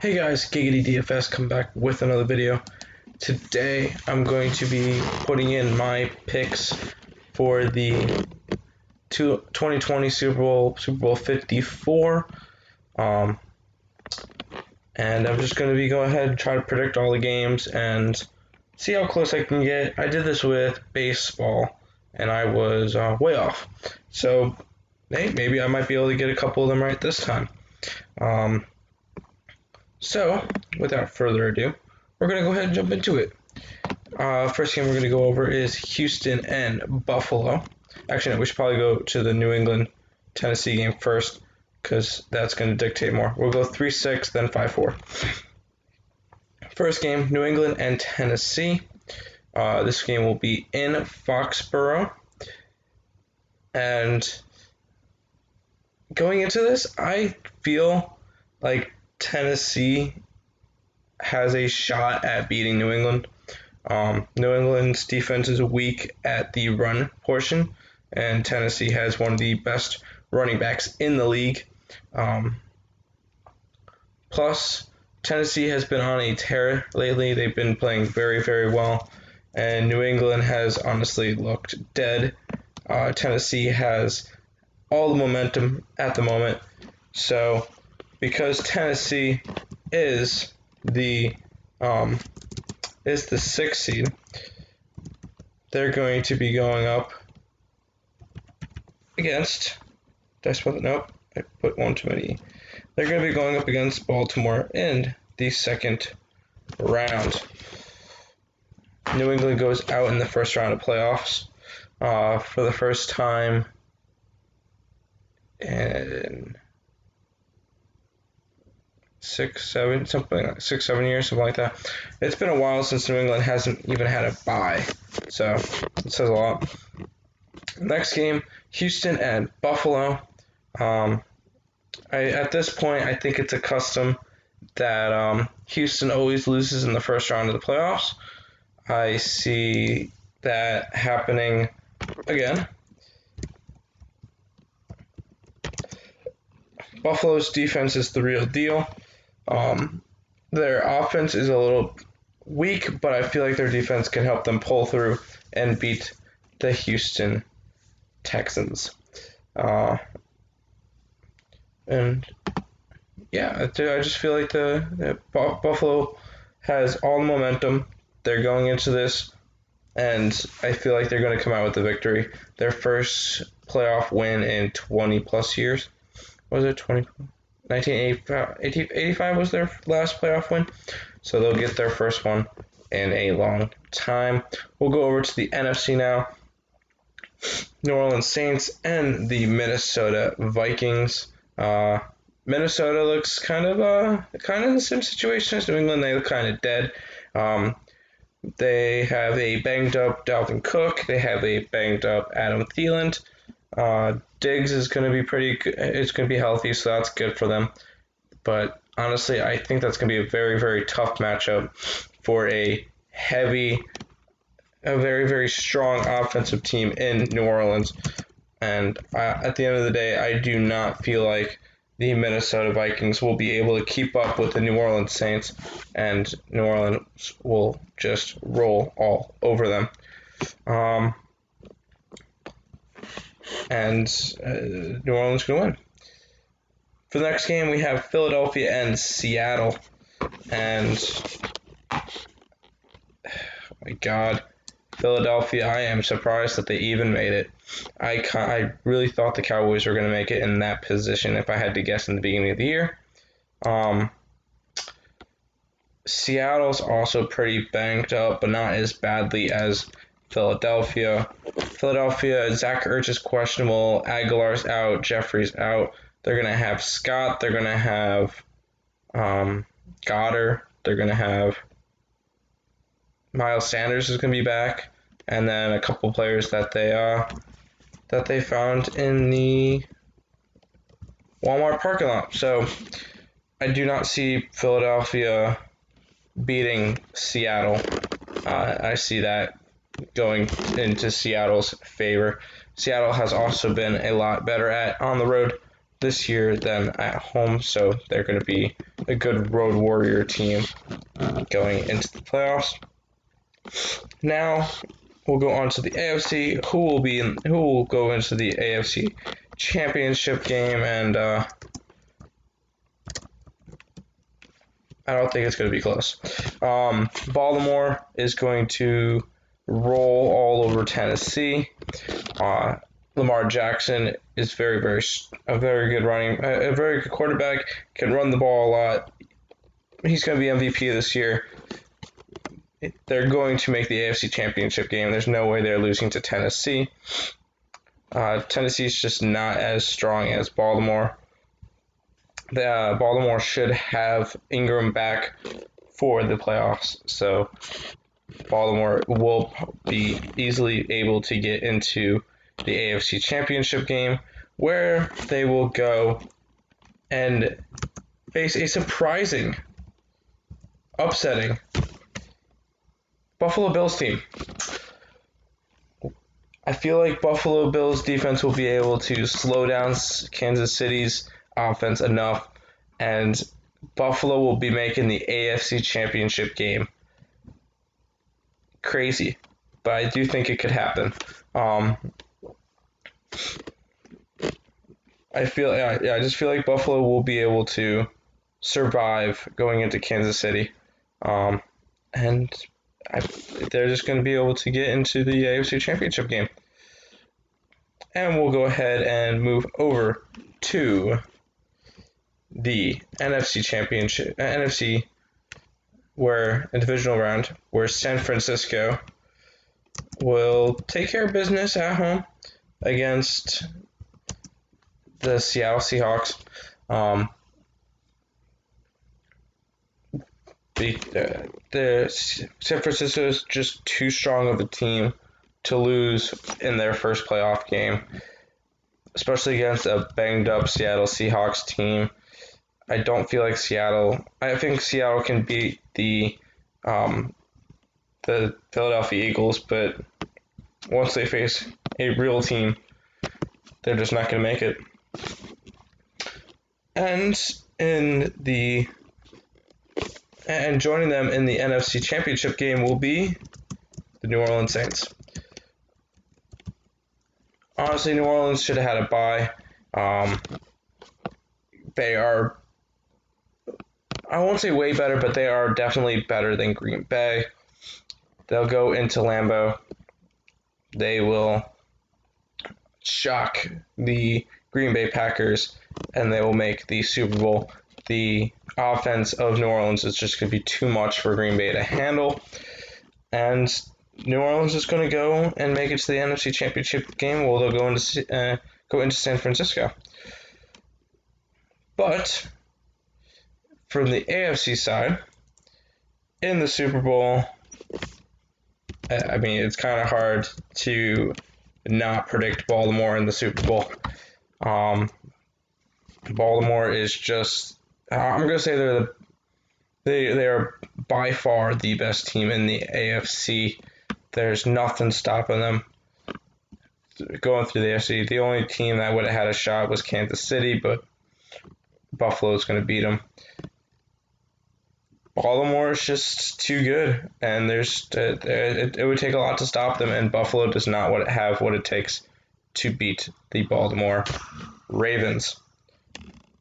Hey guys, Giggity DFS come back with another video. Today I'm going to be putting in my picks for the 2020 Super Bowl 54. Um, and I'm just going to be going ahead and try to predict all the games and see how close I can get. I did this with baseball and I was way off. So, hey, maybe I might be able to get a couple of them right this time. So, without further ado, we're going to go ahead and jump into it. First game we're going to go over is Houston and Buffalo. Actually, no, we should probably go to the New England Tennessee game first because that's going to dictate more. We'll go 3-6, then 5-4. First game, New England and Tennessee. This game will be in Foxborough. And going into this, I feel like Tennessee has a shot at beating New England. New England's defense is weak at the run portion, and Tennessee has one of the best running backs in the league. Plus, Tennessee has been on a tear lately. They've been playing very, very well, and New England has honestly looked dead. Tennessee has all the momentum at the moment. So, because Tennessee is the 6th seed, they're going to be going up against. Did I spell it? Nope. I put one too many. They're going to be going up against Baltimore in the second round. New England goes out in the first round of playoffs for the first time in 6-7 years, something like that. It's been a while since New England hasn't even had a bye, so it says a lot. Next game, Houston and Buffalo. At this point, I think it's a custom that Houston always loses in the first round of the playoffs. I see that happening again. Buffalo's defense is the real deal. Their offense is a little weak, but I feel like their defense can help them pull through and beat the Houston Texans. And yeah, I just feel like the Buffalo has all the momentum. They're going into this, and I feel like they're going to come out with the victory. Their first playoff win in 20 plus years. Was it 1985 was their last playoff win, so they'll get their first one in a long time. We'll go over to the NFC now. New Orleans Saints and the Minnesota Vikings. Minnesota looks kind of the same situation as New England. They look kind of dead. They have a banged up Dalvin Cook. They have a banged up Adam Thielen. Diggs is going to be pretty good. It's going to be healthy, so that's good for them. But honestly, I think that's going to be a very, very tough matchup for a very, very strong offensive team in New Orleans. And at the end of the day, I do not feel like the Minnesota Vikings will be able to keep up with the New Orleans Saints, and New Orleans will just roll all over them. And New Orleans can win. For the next game, we have Philadelphia and Seattle. And, oh my God, Philadelphia, I am surprised that they even made it. I really thought the Cowboys were going to make it in that position if I had to guess in the beginning of the year. Seattle's also pretty banged up, but not as badly as Philadelphia. Zach Ertz is questionable. Aguilar's out. Jeffrey's out. They're going to have Scott. They're going to have Goddard. They're going to have Miles Sanders is going to be back. And then a couple players that they found in the Walmart parking lot. So I do not see Philadelphia beating Seattle. I see that going into Seattle's favor. Seattle has also been a lot better at on the road this year than at home, so they're going to be a good road warrior team going into the playoffs. Now we'll go on to the AFC. Who will go into the AFC Championship game? And I don't think it's going to be close. Baltimore is going to roll all over Tennessee. Lamar Jackson is a very good quarterback, can run the ball a lot. He's going to be MVP this year. They're going to make the AFC Championship game. There's no way they're losing to Tennessee. Tennessee's just not as strong as Baltimore. Baltimore should have Ingram back for the playoffs, so Baltimore will be easily able to get into the AFC Championship game, where they will go and face a surprising, upsetting Buffalo Bills team. I feel like Buffalo Bills defense will be able to slow down Kansas City's offense enough, and Buffalo will be making the AFC Championship game. Crazy, but I do think it could happen. I just feel like Buffalo will be able to survive going into Kansas City, and they're just going to be able to get into the AFC Championship game. And we'll go ahead and move over to the NFC Championship, NFC, where a divisional round, where San Francisco will take care of business at home against the Seattle Seahawks. The San Francisco is just too strong of a team to lose in their first playoff game, especially against a banged up Seattle Seahawks team. I don't feel like I think Seattle can beat the Philadelphia Eagles, but once they face a real team, they're just not going to make it. And joining them in the NFC Championship game will be the New Orleans Saints. Honestly, New Orleans should have had a bye. They are, I won't say way better, but they are definitely better than Green Bay. They'll go into Lambeau. They will shock the Green Bay Packers, and they will make the Super Bowl. The offense of New Orleans is just going to be too much for Green Bay to handle, and New Orleans is going to go and make it to the NFC Championship game. Well, they'll go into San Francisco. But from the AFC side, in the Super Bowl, I mean, it's kind of hard to not predict Baltimore in the Super Bowl. Baltimore is just, I'm going to say they are by far the best team in the AFC. There's nothing stopping them going through the AFC. The only team that would have had a shot was Kansas City, but Buffalo is going to beat them. Baltimore is just too good, and it would take a lot to stop them, and Buffalo does not have what it takes to beat the Baltimore Ravens.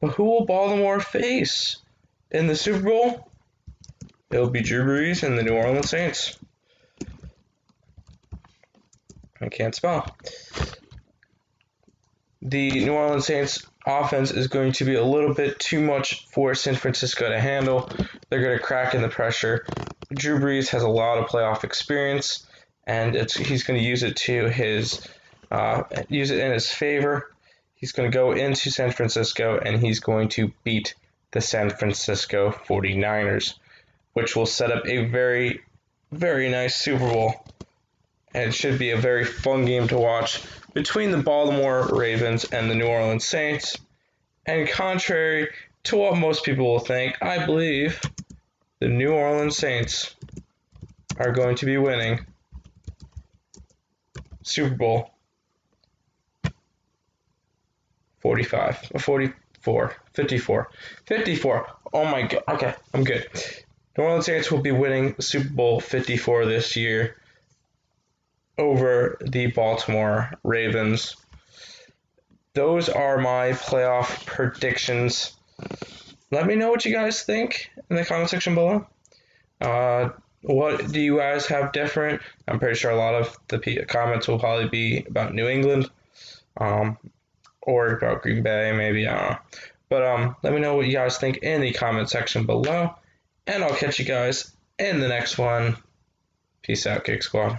But who will Baltimore face in the Super Bowl? It'll be Drew Brees and the New Orleans Saints. I can't spell. The New Orleans Saints offense is going to be a little bit too much for San Francisco to handle. They're going to crack in the pressure. Drew Brees has a lot of playoff experience, and he's going to use it in his favor. He's going to go into San Francisco, and he's going to beat the San Francisco 49ers, which will set up a very, very nice Super Bowl. And it should be a very fun game to watch between the Baltimore Ravens and the New Orleans Saints. And contrary to what most people will think, I believe the New Orleans Saints are going to be winning Super Bowl 45, 44, 54, 54. Oh my god. Okay, I'm good. New Orleans Saints will be winning Super Bowl 54 this year over the Baltimore Ravens. Those are my playoff predictions. Let me know what you guys think in the comment section below. What do you guys have different? I'm pretty sure a lot of the comments will probably be about New England, or about Green Bay, maybe, I don't know. But let me know what you guys think in the comment section below, and I'll catch you guys in the next one. Peace out, Kick Squad.